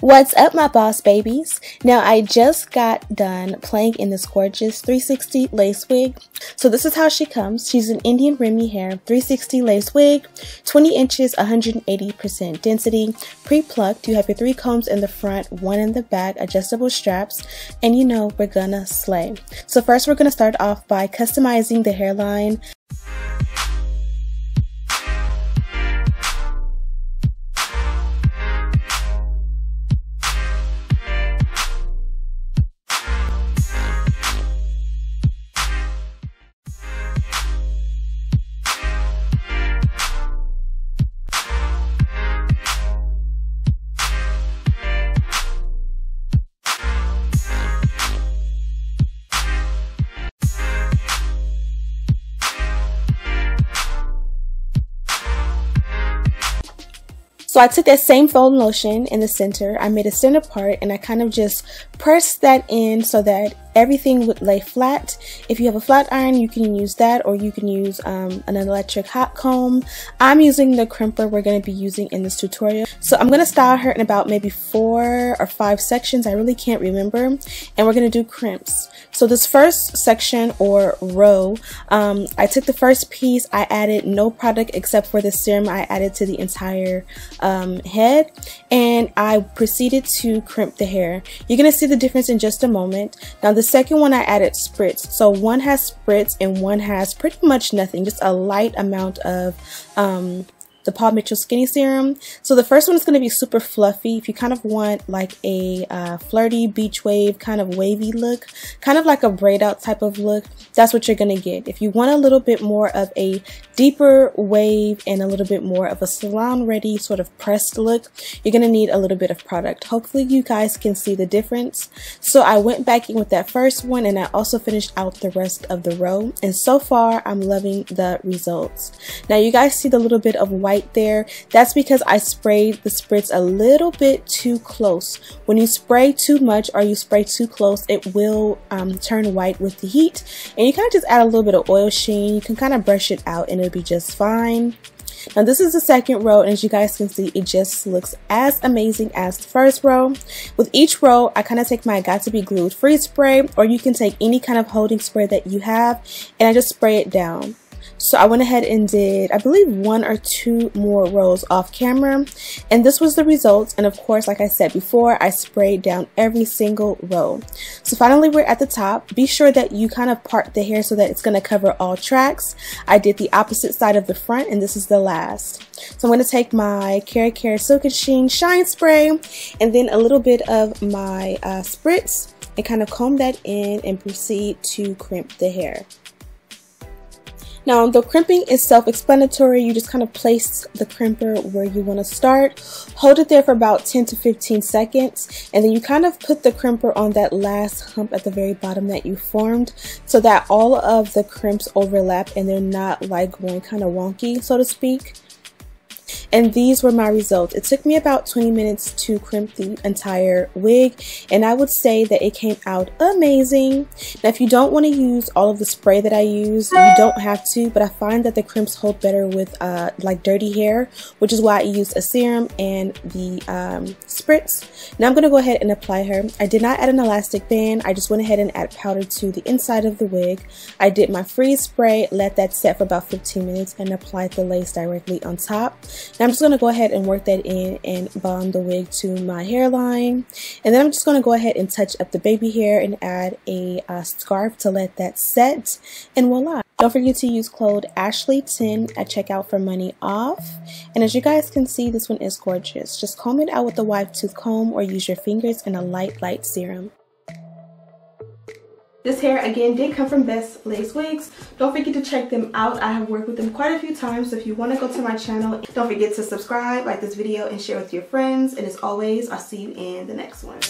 What's up, my boss babies? Now I just got done playing in this gorgeous 360 lace wig. So this is how she comes. She's an Indian Remy hair 360 lace wig, 20 inches, 180% density, pre-plucked. You have your 3 combs in the front, 1 in the back, adjustable straps, and you know we're gonna slay. So first we're gonna start off by customizing the hairline. So I took that same foam lotion in the center, I made a center part, and I kind of just pressed that in so that everything would lay flat. If you have a flat iron, you can use that, or you can use an electric hot comb. I'm using the crimper we're going to be using in this tutorial. So I'm going to style her in about maybe 4 or 5 sections, I really can't remember, and we're going to do crimps. So this first section or row, I took the first piece, I added no product except for the serum I added to the entire head, and I proceeded to crimp the hair. You're going to see the difference in just a moment. Now the second one I added spritz. So one has spritz and one has pretty much nothing, just a light amount of the Paul Mitchell Skinny Serum. So the first one is going to be super fluffy. If you kind of want like a flirty beach wave kind of wavy look, kind of like a braid out type of look, that's what you're going to get. If you want a little bit more of a deeper wave and a little bit more of a salon ready sort of pressed look, you're going to need a little bit of product. Hopefully you guys can see the difference. So I went back in with that first one, and I also finished out the rest of the row, and so far I'm loving the results. Now you guys see the little bit of white there. That's because I sprayed the spritz a little bit too close. When you spray too much or you spray too close, it will turn white with the heat, and you kind of just add a little bit of oil sheen. You can kind of brush it out and it'll be just fine. Now this is the second row, and as you guys can see, it just looks as amazing as the first row. With each row, I kind of take my Got to Be Glued Free spray, or you can take any kind of holding spray that you have, and I just spray it down. So I went ahead and did, I believe, 1 or 2 more rows off camera, and this was the results. And of course, like I said before, I sprayed down every single row. So finally we're at the top. Be sure that you kind of part the hair so that it's going to cover all tracks. I did the opposite side of the front, and this is the last. So I'm going to take my Care Silky Sheen Shine Spray and then a little bit of my spritz and kind of comb that in and proceed to crimp the hair. Now the crimping is self-explanatory. You just kind of place the crimper where you want to start, hold it there for about 10 to 15 seconds, and then you kind of put the crimper on that last hump at the very bottom that you formed so that all of the crimps overlap and they're not like going kind of wonky, so to speak. And these were my results. It took me about 20 minutes to crimp the entire wig, and I would say that it came out amazing. Now if you don't want to use all of the spray that I use, you don't have to, but I find that the crimps hold better with like dirty hair, which is why I used a serum and the spritz. Now I'm going to go ahead and apply her. I did not add an elastic band. I just went ahead and added powder to the inside of the wig. I did my freeze spray, let that set for about 15 minutes, and applied the lace directly on top. Now I'm just going to go ahead and work that in and bond the wig to my hairline, and then I'm just going to go ahead and touch up the baby hair and add a scarf to let that set, and voila. Don't forget to use code Ashley10 at checkout for money off. And as you guys can see, this one is gorgeous. Just comb it out with a wide tooth comb or use your fingers and a light serum. This hair again did come from Bestlacewigs. Don't forget to check them out. I have worked with them quite a few times, so if you want to go to my channel, don't forget to subscribe, like this video, and share with your friends. And as always, I'll see you in the next one.